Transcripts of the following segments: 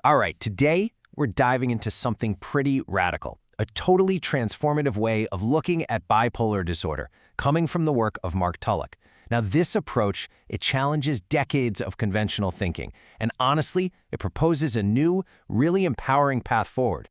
All right, today we're diving into something pretty radical, a totally transformative way of looking at bipolar disorder, coming from the work of Mark Tulloch. Now, this approach, it challenges decades of conventional thinking, and honestly, it proposes a new, really empowering path forward.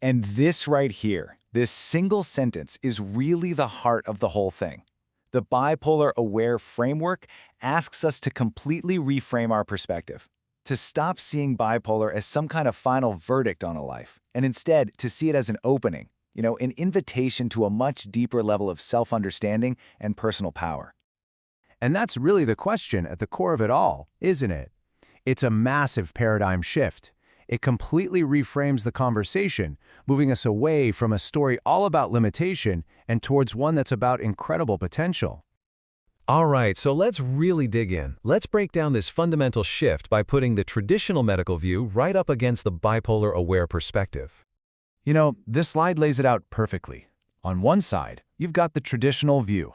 And this right here, this single sentence is really the heart of the whole thing. The Bipolar Aware Framework asks us to completely reframe our perspective, to stop seeing bipolar as some kind of final verdict on a life, and instead to see it as an opening, an invitation to a much deeper level of self-understanding and personal power. And that's really the question at the core of it all, isn't it? It's a massive paradigm shift. It completely reframes the conversation, moving us away from a story all about limitation and towards one that's about incredible potential. All right, so let's really dig in. Let's break down this fundamental shift by putting the traditional medical view right up against the bipolar aware perspective. This slide lays it out perfectly. On one side, you've got the traditional view.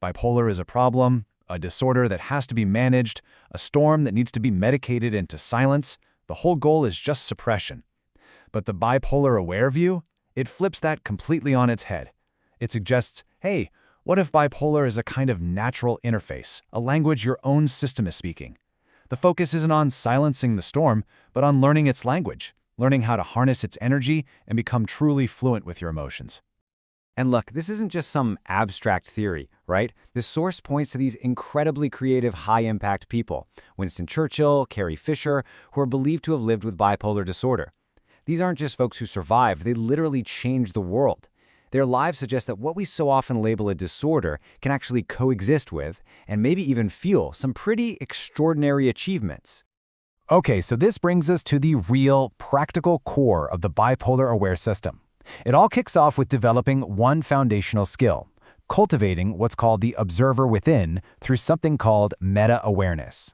Bipolar is a problem, a disorder that has to be managed, a storm that needs to be medicated into silence. The whole goal is just suppression. But the bipolar aware view, it flips that completely on its head. It suggests, hey, what if bipolar is a kind of natural interface, a language your own system is speaking? The focus isn't on silencing the storm, but on learning its language, learning how to harness its energy and become truly fluent with your emotions. And look, this isn't just some abstract theory, right? This source points to these incredibly creative, high-impact people, Winston Churchill, Carrie Fisher, who are believed to have lived with bipolar disorder. These aren't just folks who survived, they literally changed the world. Their lives suggest that what we so often label a disorder can actually coexist with, and maybe even fuel, some pretty extraordinary achievements. Okay, so this brings us to the real, practical core of the bipolar aware system. It all kicks off with developing one foundational skill, cultivating what's called the observer within through something called meta-awareness.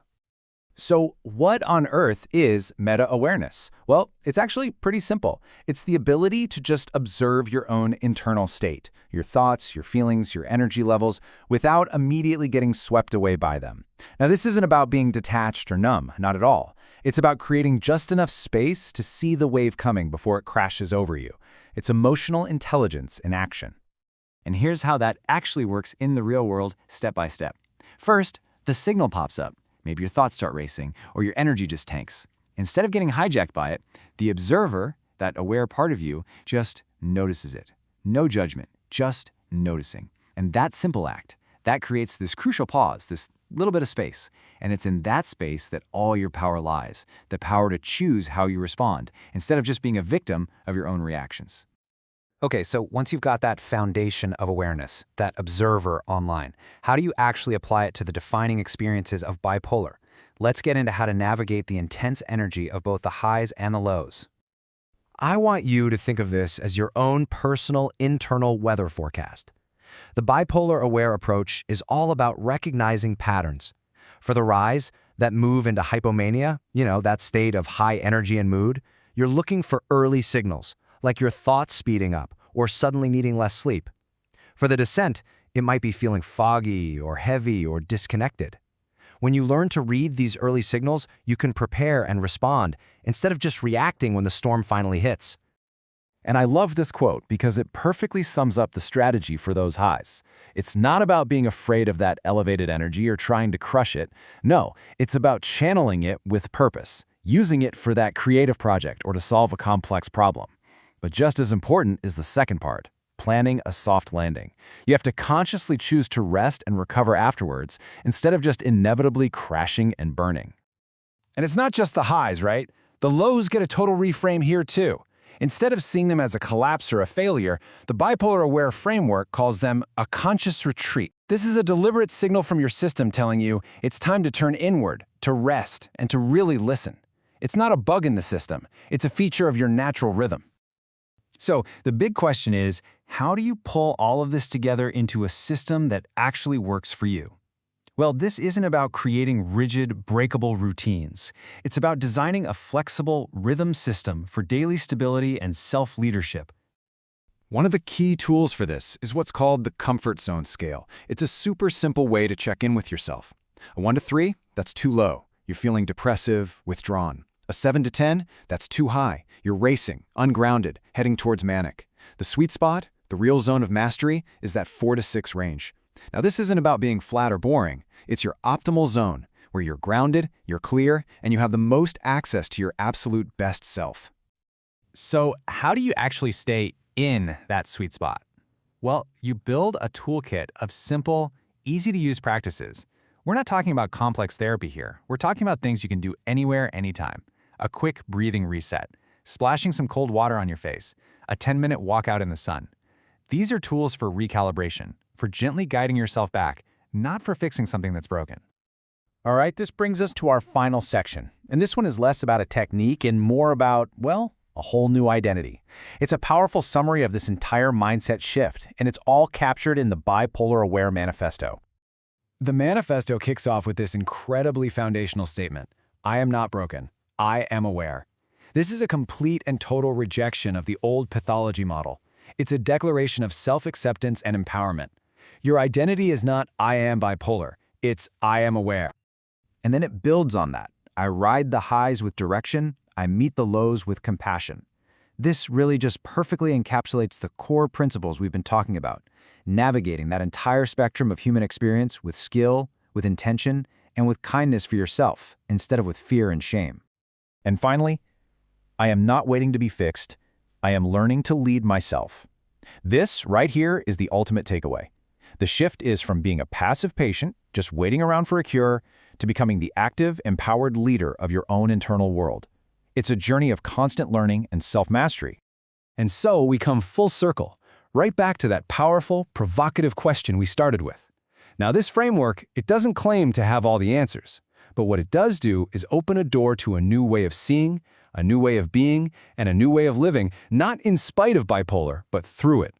So what on earth is meta-awareness? Well, it's actually pretty simple. It's the ability to just observe your own internal state, your thoughts, your feelings, your energy levels, without immediately getting swept away by them. Now, this isn't about being detached or numb, not at all. It's about creating just enough space to see the wave coming before it crashes over you. It's emotional intelligence in action. And here's how that actually works in the real world, step by step. First, the signal pops up. Maybe your thoughts start racing, or your energy just tanks. Instead of getting hijacked by it, the observer, that aware part of you, just notices it. No judgment, just noticing. And that simple act, that creates this crucial pause, this little bit of space. And it's in that space that all your power lies, the power to choose how you respond, instead of just being a victim of your own reactions. Okay, so once you've got that foundation of awareness, that observer online, how do you actually apply it to the defining experiences of bipolar? Let's get into how to navigate the intense energy of both the highs and the lows. I want you to think of this as your own personal internal weather forecast. The bipolar aware approach is all about recognizing patterns. For the rise, that move into hypomania, that state of high energy and mood, you're looking for early signals, like your thoughts speeding up or suddenly needing less sleep. For the descent, it might be feeling foggy or heavy or disconnected. When you learn to read these early signals, you can prepare and respond instead of just reacting when the storm finally hits. And I love this quote because it perfectly sums up the strategy for those highs. It's not about being afraid of that elevated energy or trying to crush it. No, it's about channeling it with purpose, using it for that creative project or to solve a complex problem. But just as important is the second part, planning a soft landing. You have to consciously choose to rest and recover afterwards instead of just inevitably crashing and burning. And it's not just the highs, right? The lows get a total reframe here too. Instead of seeing them as a collapse or a failure, the Bipolar Aware Framework calls them a conscious retreat. This is a deliberate signal from your system telling you it's time to turn inward, to rest, and to really listen. It's not a bug in the system. It's a feature of your natural rhythm. So the big question is, how do you pull all of this together into a system that actually works for you? Well, this isn't about creating rigid, breakable routines. It's about designing a flexible rhythm system for daily stability and self-leadership. One of the key tools for this is what's called the comfort zone scale. It's a super simple way to check in with yourself. A 1 to 3, that's too low. You're feeling depressive, withdrawn. A 7 to 10, that's too high. You're racing, ungrounded, heading towards manic. The sweet spot, the real zone of mastery, is that 4 to 6 range. Now this isn't about being flat or boring. It's your optimal zone, where you're grounded, you're clear, and you have the most access to your absolute best self. So how do you actually stay in that sweet spot? Well, you build a toolkit of simple, easy-to-use practices. We're not talking about complex therapy here. We're talking about things you can do anywhere, anytime. A quick breathing reset, splashing some cold water on your face, a 10-minute walk out in the sun. These are tools for recalibration, for gently guiding yourself back, not for fixing something that's broken. All right, this brings us to our final section. And this one is less about a technique and more about, well, a whole new identity. It's a powerful summary of this entire mindset shift, and it's all captured in the Bipolar Aware Manifesto. The manifesto kicks off with this incredibly foundational statement: I am not broken. I am aware. This is a complete and total rejection of the old pathology model. It's a declaration of self-acceptance and empowerment. Your identity is not I am bipolar. It's I am aware. And then it builds on that. I ride the highs with direction. I meet the lows with compassion. This really just perfectly encapsulates the core principles we've been talking about, navigating that entire spectrum of human experience with skill, with intention, and with kindness for yourself, instead of with fear and shame. And finally, I am not waiting to be fixed. I am learning to lead myself. This right here is the ultimate takeaway. The shift is from being a passive patient, just waiting around for a cure, to becoming the active, empowered leader of your own internal world. It's a journey of constant learning and self-mastery. And so we come full circle, right back to that powerful, provocative question we started with. Now this framework, it doesn't claim to have all the answers, but what it does do is open a door to a new way of seeing, a new way of being, and a new way of living, not in spite of bipolar, but through it.